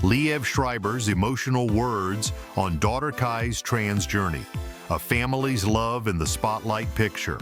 Liev Schreiber's emotional words on daughter Kai's trans journey, a family's love in the spotlight picture,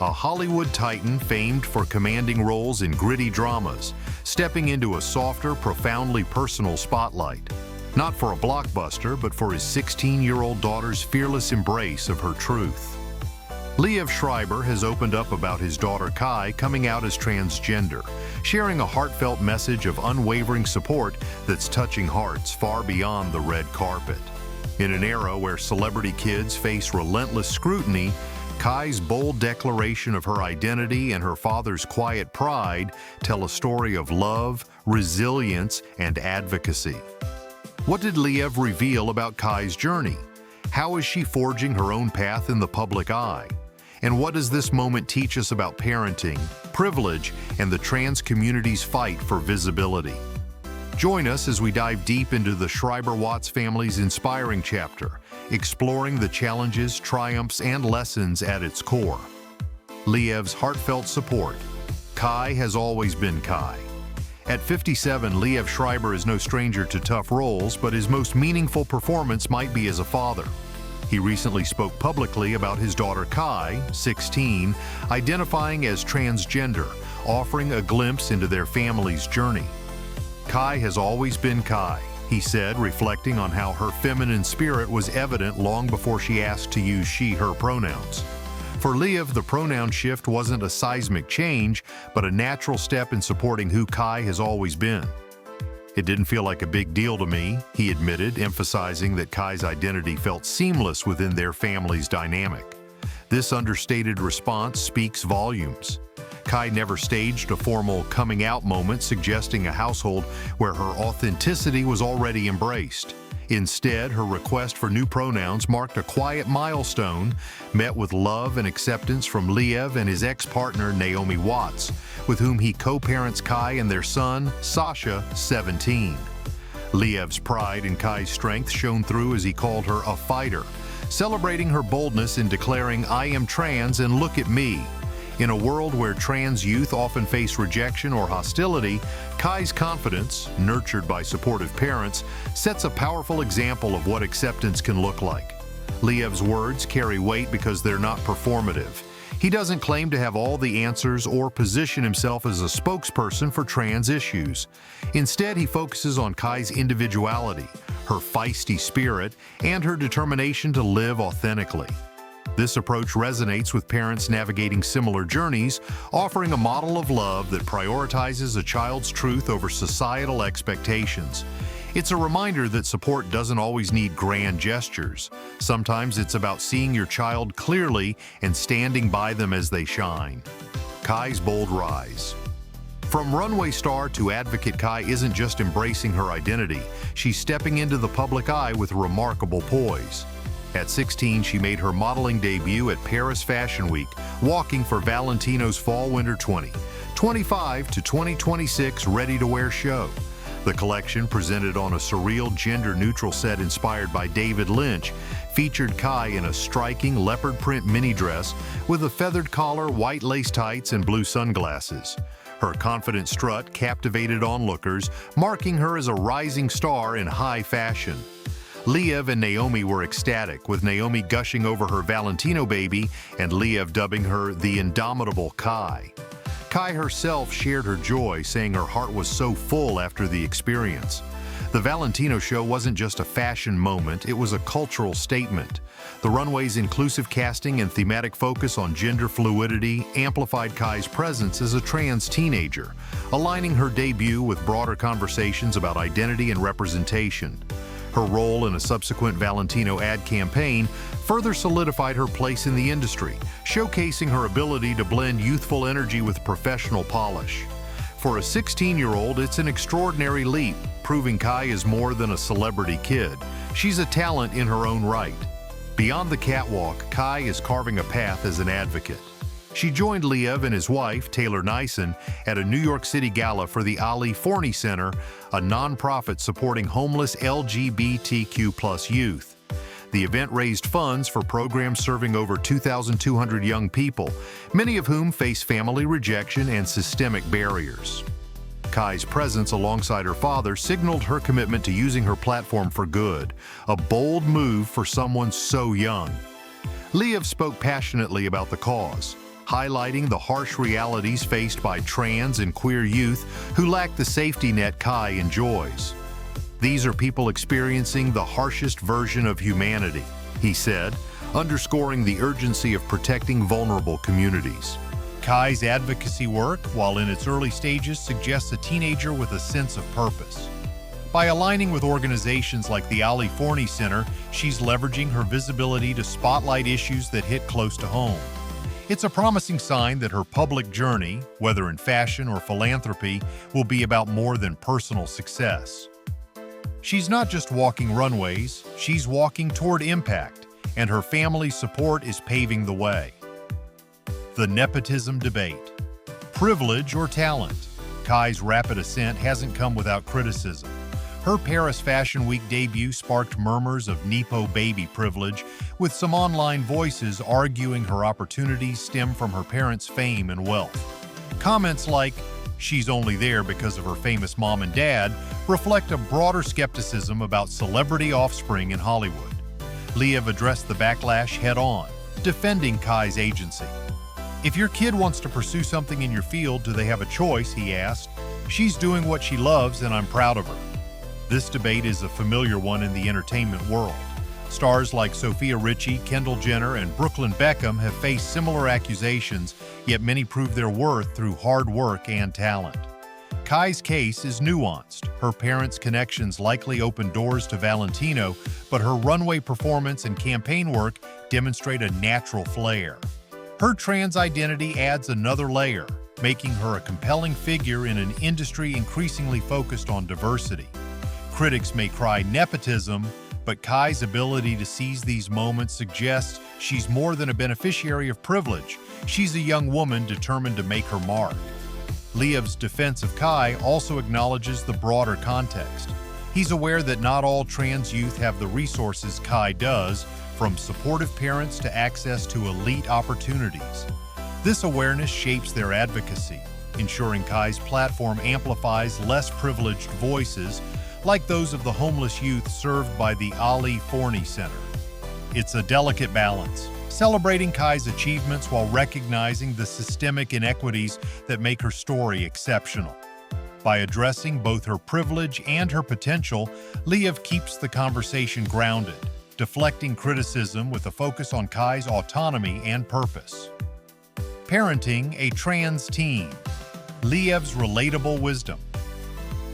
a Hollywood titan famed for commanding roles in gritty dramas, stepping into a softer, profoundly personal spotlight. Not for a blockbuster, but for his 16-year-old daughter's fearless embrace of her truth. Liev Schreiber has opened up about his daughter Kai coming out as transgender, sharing a heartfelt message of unwavering support that's touching hearts far beyond the red carpet. In an era where celebrity kids face relentless scrutiny, Kai's bold declaration of her identity and her father's quiet pride tell a story of love, resilience, and advocacy. What did Liev reveal about Kai's journey? How is she forging her own path in the public eye? And what does this moment teach us about parenting, privilege, and the trans community's fight for visibility? Join us as we dive deep into the Schreiber Watts family's inspiring chapter, exploring the challenges, triumphs, and lessons at its core. Liev's heartfelt support. Kai has always been Kai. At 57, Liev Schreiber is no stranger to tough roles, but his most meaningful performance might be as a father. He recently spoke publicly about his daughter Kai, 16, identifying as transgender, offering a glimpse into their family's journey. Kai has always been Kai, he said, reflecting on how her feminine spirit was evident long before she asked to use she/her pronouns. For Liev, the pronoun shift wasn't a seismic change, but a natural step in supporting who Kai has always been. It didn't feel like a big deal to me, he admitted, emphasizing that Kai's identity felt seamless within their family's dynamic. This understated response speaks volumes. Kai never staged a formal coming out moment suggesting a household where her authenticity was already embraced. Instead, her request for new pronouns marked a quiet milestone, met with love and acceptance from Liev and his ex-partner Naomi Watts, with whom he co-parents Kai and their son, Sasha, 17. Liev's pride in Kai's strength shone through as he called her a fighter, celebrating her boldness in declaring, "I am trans and look at me." In a world where trans youth often face rejection or hostility, Kai's confidence, nurtured by supportive parents, sets a powerful example of what acceptance can look like. Liev's words carry weight because they're not performative. He doesn't claim to have all the answers or position himself as a spokesperson for trans issues. Instead, he focuses on Kai's individuality, her feisty spirit, and her determination to live authentically. This approach resonates with parents navigating similar journeys, offering a model of love that prioritizes a child's truth over societal expectations. It's a reminder that support doesn't always need grand gestures. Sometimes it's about seeing your child clearly and standing by them as they shine. Kai's bold rise. From runway star to advocate, Kai isn't just embracing her identity, she's stepping into the public eye with remarkable poise. At 16, she made her modeling debut at Paris Fashion Week, walking for Valentino's Fall/Winter 2025 to 2026 ready-to-wear show. The collection, presented on a surreal gender-neutral set inspired by David Lynch, featured Kai in a striking leopard print mini dress with a feathered collar, white lace tights, and blue sunglasses. Her confident strut captivated onlookers, marking her as a rising star in high fashion. Liev and Naomi were ecstatic, with Naomi gushing over her Valentino baby and Liev dubbing her the indomitable Kai. Kai herself shared her joy, saying her heart was so full after the experience. The Valentino show wasn't just a fashion moment, it was a cultural statement. The runway's inclusive casting and thematic focus on gender fluidity amplified Kai's presence as a trans teenager, aligning her debut with broader conversations about identity and representation. Her role in a subsequent Valentino ad campaign further solidified her place in the industry, showcasing her ability to blend youthful energy with professional polish. For a 16-year-old, it's an extraordinary leap, proving Kai is more than a celebrity kid. She's a talent in her own right. Beyond the catwalk, Kai is carving a path as an advocate. She joined Liev and his wife, Taylor Nyson, at a New York City gala for the Ali Forney Center, a nonprofit supporting homeless LGBTQ+ youth. The event raised funds for programs serving over 2,200 young people, many of whom face family rejection and systemic barriers. Kai's presence alongside her father signaled her commitment to using her platform for good, a bold move for someone so young. Liev spoke passionately about the cause, highlighting the harsh realities faced by trans and queer youth who lack the safety net Kai enjoys. "These are people experiencing the harshest version of humanity," he said, underscoring the urgency of protecting vulnerable communities. Kai's advocacy work, while in its early stages, suggests a teenager with a sense of purpose. By aligning with organizations like the Ali Forney Center, she's leveraging her visibility to spotlight issues that hit close to home. It's a promising sign that her public journey, whether in fashion or philanthropy, will be about more than personal success. She's not just walking runways, she's walking toward impact, and her family's support is paving the way. The nepotism debate. Privilege or talent? Kai's rapid ascent hasn't come without criticism. Her Paris Fashion Week debut sparked murmurs of Nepo baby privilege, with some online voices arguing her opportunities stem from her parents' fame and wealth. Comments like, "She's only there because of her famous mom and dad," reflect a broader skepticism about celebrity offspring in Hollywood. Liev addressed the backlash head-on, defending Kai's agency. "If your kid wants to pursue something in your field, do they have a choice?" he asked. "She's doing what she loves, and I'm proud of her." This debate is a familiar one in the entertainment world. Stars like Sophia Richie, Kendall Jenner, and Brooklyn Beckham have faced similar accusations, yet many prove their worth through hard work and talent. Kai's case is nuanced. Her parents' connections likely opened doors to Valentino, but her runway performance and campaign work demonstrate a natural flair. Her trans identity adds another layer, making her a compelling figure in an industry increasingly focused on diversity. Critics may cry nepotism, but Kai's ability to seize these moments suggests she's more than a beneficiary of privilege. She's a young woman determined to make her mark. Liev's defense of Kai also acknowledges the broader context. He's aware that not all trans youth have the resources Kai does, from supportive parents to access to elite opportunities. This awareness shapes their advocacy, ensuring Kai's platform amplifies less privileged voices, like those of the homeless youth served by the Ali Forney Center. It's a delicate balance, celebrating Kai's achievements while recognizing the systemic inequities that make her story exceptional. By addressing both her privilege and her potential, Liev keeps the conversation grounded, deflecting criticism with a focus on Kai's autonomy and purpose. Parenting a trans teen. Liev's relatable wisdom.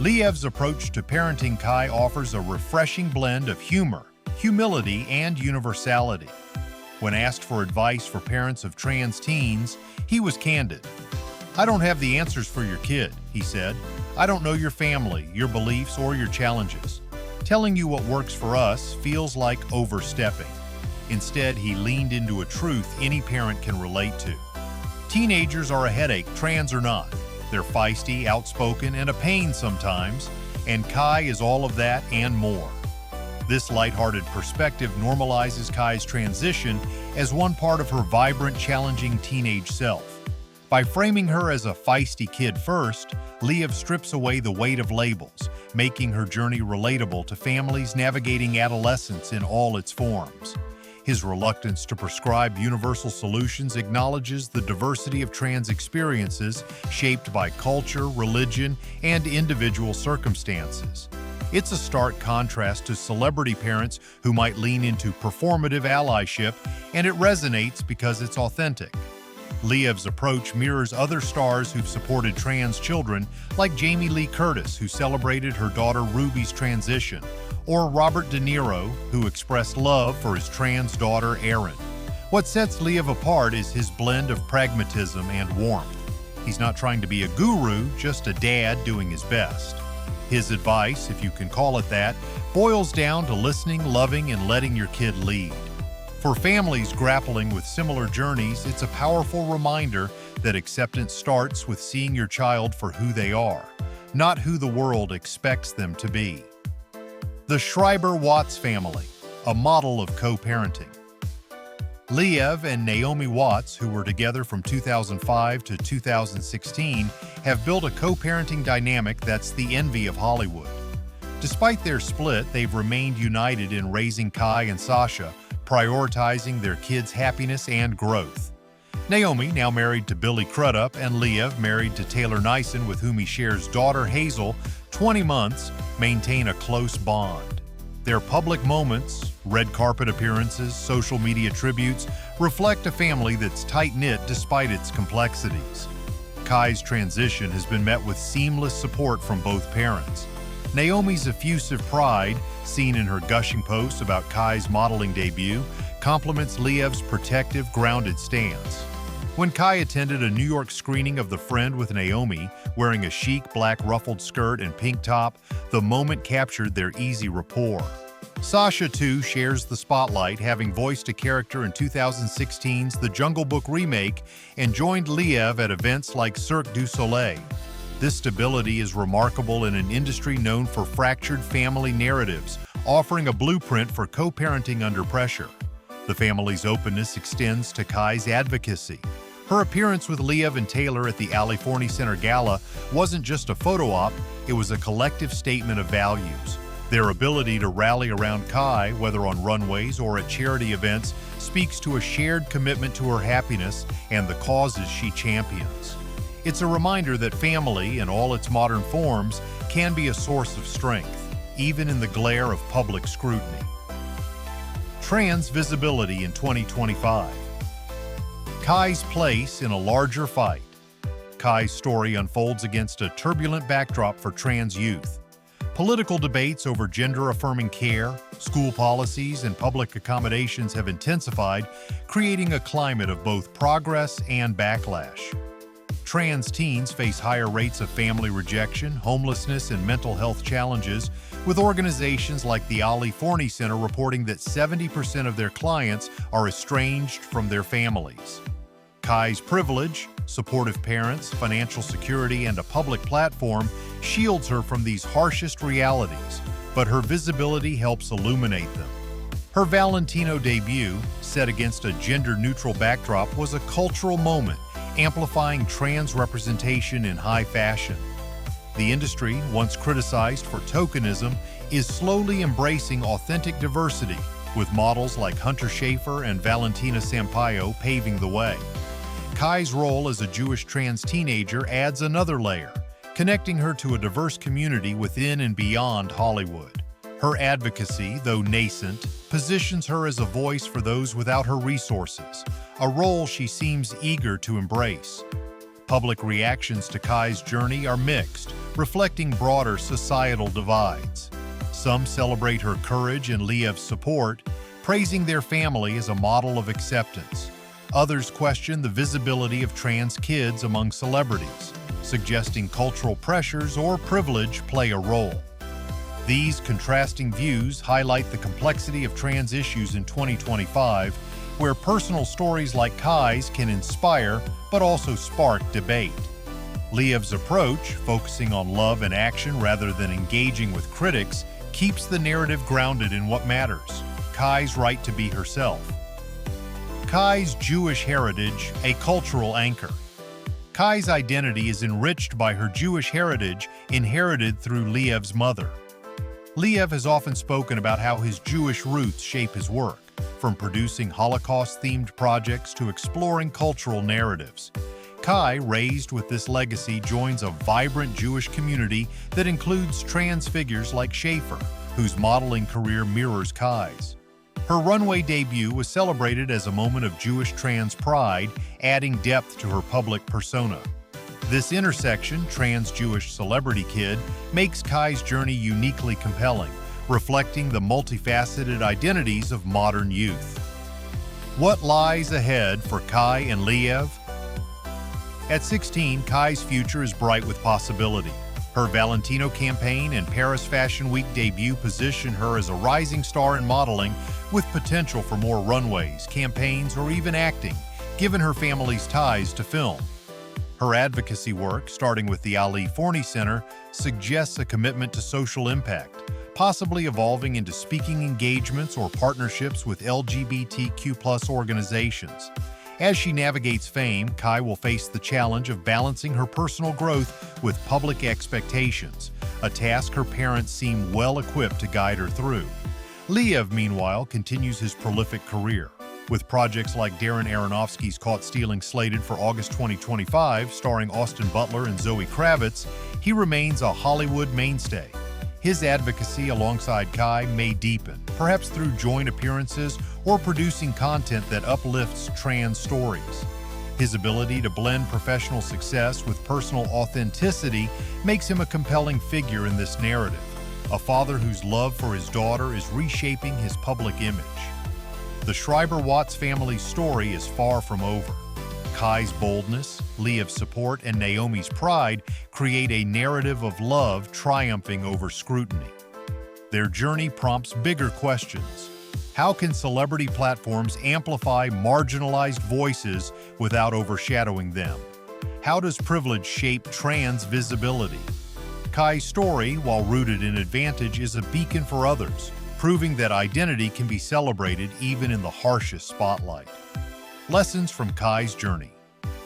Liev's approach to parenting Kai offers a refreshing blend of humor, humility, and universality. When asked for advice for parents of trans teens, he was candid. "I don't have the answers for your kid," he said. "I don't know your family, your beliefs, or your challenges. Telling you what works for us feels like overstepping." Instead, he leaned into a truth any parent can relate to. Teenagers are a headache, trans or not. They're feisty, outspoken, and a pain sometimes, and Kai is all of that and more. This lighthearted perspective normalizes Kai's transition as one part of her vibrant, challenging teenage self. By framing her as a feisty kid first, Liev strips away the weight of labels, making her journey relatable to families navigating adolescence in all its forms. His reluctance to prescribe universal solutions acknowledges the diversity of trans experiences shaped by culture, religion, and individual circumstances. It's a stark contrast to celebrity parents who might lean into performative allyship, and it resonates because it's authentic. Liev's approach mirrors other stars who've supported trans children, like Jamie Lee Curtis, who celebrated her daughter Ruby's transition, or Robert De Niro, who expressed love for his trans daughter Erin. What sets Liev apart is his blend of pragmatism and warmth. He's not trying to be a guru, just a dad doing his best. His advice, if you can call it that, boils down to listening, loving, and letting your kid lead. For families grappling with similar journeys, it's a powerful reminder that acceptance starts with seeing your child for who they are, not who the world expects them to be. The Schreiber Watts family, a model of co-parenting. Liev and Naomi Watts, who were together from 2005 to 2016, have built a co-parenting dynamic that's the envy of Hollywood. Despite their split, they've remained united in raising Kai and Sasha, prioritizing their kids' happiness and growth. Naomi, now married to Billy Crudup, and Liev, married to Taylor Nyson, with whom he shares daughter Hazel, 20 months, maintain a close bond. Their public moments, red carpet appearances, social media tributes, reflect a family that's tight-knit despite its complexities. Kai's transition has been met with seamless support from both parents. Naomi's effusive pride, seen in her gushing posts about Kai's modeling debut, complements Liev's protective, grounded stance. When Kai attended a New York screening of The Friend with Naomi, wearing a chic black ruffled skirt and pink top, the moment captured their easy rapport. Sasha, too, shares the spotlight, having voiced a character in 2016's The Jungle Book remake and joined Liev at events like Cirque du Soleil. This stability is remarkable in an industry known for fractured family narratives, offering a blueprint for co-parenting under pressure. The family's openness extends to Kai's advocacy. Her appearance with Liev and Taylor at the California Center Gala wasn't just a photo op, it was a collective statement of values. Their ability to rally around Kai, whether on runways or at charity events, speaks to a shared commitment to her happiness and the causes she champions. It's a reminder that family, in all its modern forms, can be a source of strength, even in the glare of public scrutiny. Trans visibility in 2025. Kai's place in a larger fight. Kai's story unfolds against a turbulent backdrop for trans youth. Political debates over gender-affirming care, school policies, and public accommodations have intensified, creating a climate of both progress and backlash. Trans teens face higher rates of family rejection, homelessness, and mental health challenges, with organizations like the Ali Forney Center reporting that 70% of their clients are estranged from their families. Kai's privilege, supportive parents, financial security, and a public platform shields her from these harshest realities, but her visibility helps illuminate them. Her Valentino debut, set against a gender-neutral backdrop, was a cultural moment, amplifying trans representation in high fashion. The industry, once criticized for tokenism, is slowly embracing authentic diversity, with models like Hunter Schafer and Valentina Sampaio paving the way. Kai's role as a Jewish trans teenager adds another layer, connecting her to a diverse community within and beyond Hollywood. Her advocacy, though nascent, positions her as a voice for those without her resources, a role she seems eager to embrace. Public reactions to Kai's journey are mixed, reflecting broader societal divides. Some celebrate her courage and Liev's support, praising their family as a model of acceptance. Others question the visibility of trans kids among celebrities, suggesting cultural pressures or privilege play a role. These contrasting views highlight the complexity of trans issues in 2025, where personal stories like Kai's can inspire but also spark debate. Liev's approach, focusing on love and action rather than engaging with critics, keeps the narrative grounded in what matters: Kai's right to be herself. Kai's Jewish heritage, a cultural anchor. Kai's identity is enriched by her Jewish heritage, inherited through Liev's mother. Liev has often spoken about how his Jewish roots shape his work, from producing Holocaust-themed projects to exploring cultural narratives. Kai, raised with this legacy, joins a vibrant Jewish community that includes trans figures like Schafer, whose modeling career mirrors Kai's. Her Runway debut was celebrated as a moment of Jewish trans pride, adding depth to her public persona. This intersection, trans-Jewish celebrity kid, makes Kai's journey uniquely compelling, reflecting the multifaceted identities of modern youth. What lies ahead for Kai and Liev? At 16, Kai's future is bright with possibility. Her Valentino campaign and Paris Fashion Week debut position her as a rising star in modeling, with potential for more runways, campaigns, or even acting, given her family's ties to film. Her advocacy work, starting with the Ali Forney Center, suggests a commitment to social impact, possibly evolving into speaking engagements or partnerships with LGBTQ+ organizations. As she navigates fame, Kai will face the challenge of balancing her personal growth with public expectations, a task her parents seem well-equipped to guide her through. Liev, meanwhile, continues his prolific career. With projects like Darren Aronofsky's Caught Stealing slated for August 2025, starring Austin Butler and Zoe Kravitz, he remains a Hollywood mainstay. His advocacy alongside Kai may deepen, perhaps through joint appearances or producing content that uplifts trans stories. His ability to blend professional success with personal authenticity makes him a compelling figure in this narrative, a father whose love for his daughter is reshaping his public image. The Schreiber Watts family's story is far from over. Kai's boldness, Liev's support, and Naomi's pride create a narrative of love triumphing over scrutiny. Their journey prompts bigger questions. How can celebrity platforms amplify marginalized voices without overshadowing them? How does privilege shape trans visibility? Kai's story, while rooted in advantage, is a beacon for others, proving that identity can be celebrated even in the harshest spotlight. Lessons from Kai's journey.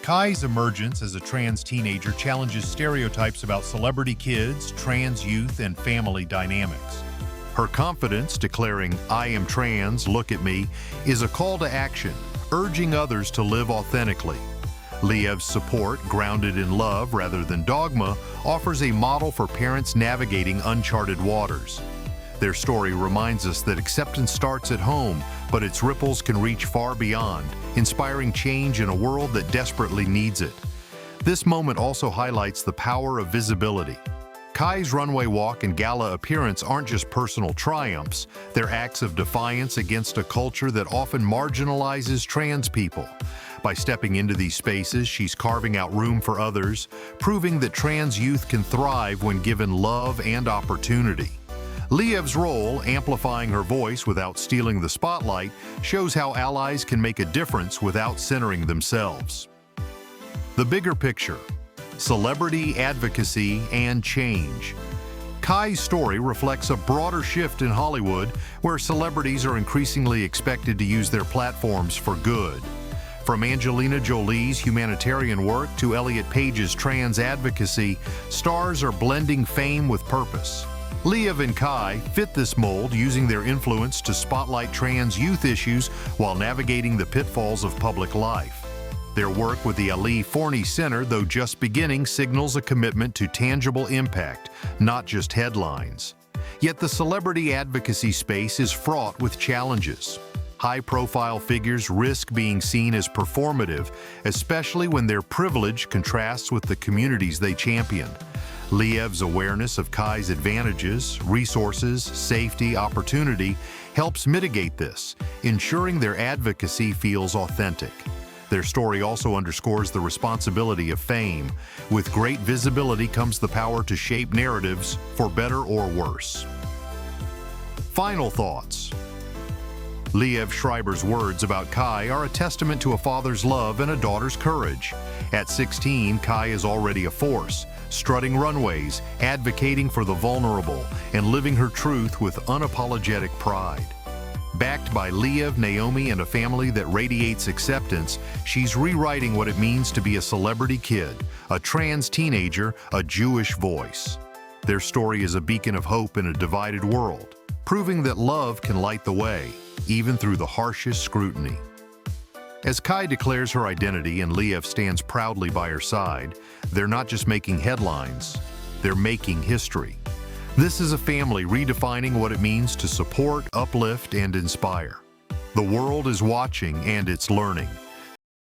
Kai's emergence as a trans teenager challenges stereotypes about celebrity kids, trans youth, and family dynamics. Her confidence, declaring, "I am trans, look at me," is a call to action, urging others to live authentically. Liev's support, grounded in love rather than dogma, offers a model for parents navigating uncharted waters. Their story reminds us that acceptance starts at home, but its ripples can reach far beyond, inspiring change in a world that desperately needs it. This moment also highlights the power of visibility. Kai's runway walk and gala appearance aren't just personal triumphs, they're acts of defiance against a culture that often marginalizes trans people. By stepping into these spaces, she's carving out room for others, proving that trans youth can thrive when given love and opportunity. Liev's role, amplifying her voice without stealing the spotlight, shows how allies can make a difference without centering themselves. The bigger picture: celebrity advocacy and change. Kai's story reflects a broader shift in Hollywood, where celebrities are increasingly expected to use their platforms for good. From Angelina Jolie's humanitarian work to Elliot Page's trans advocacy, stars are blending fame with purpose. Liev and Kai fit this mold, using their influence to spotlight trans youth issues while navigating the pitfalls of public life. Their work with the Ali Forney Center, though just beginning, signals a commitment to tangible impact, not just headlines. Yet the celebrity advocacy space is fraught with challenges. High-profile figures risk being seen as performative, especially when their privilege contrasts with the communities they champion. Liev's awareness of Kai's advantages, resources, safety, opportunity helps mitigate this, ensuring their advocacy feels authentic. Their story also underscores the responsibility of fame. With great visibility comes the power to shape narratives, for better or worse. Final thoughts. Liev Schreiber's words about Kai are a testament to a father's love and a daughter's courage. At 16, Kai is already a force, strutting runways, advocating for the vulnerable, and living her truth with unapologetic pride. Backed by Liev, Naomi, and a family that radiates acceptance, she's rewriting what it means to be a celebrity kid, a trans teenager, a Jewish voice. Their story is a beacon of hope in a divided world, proving that love can light the way, even through the harshest scrutiny. As Kai declares her identity and Liev stands proudly by her side, they're not just making headlines, they're making history. This is a family redefining what it means to support, uplift, and inspire. The world is watching and it's learning.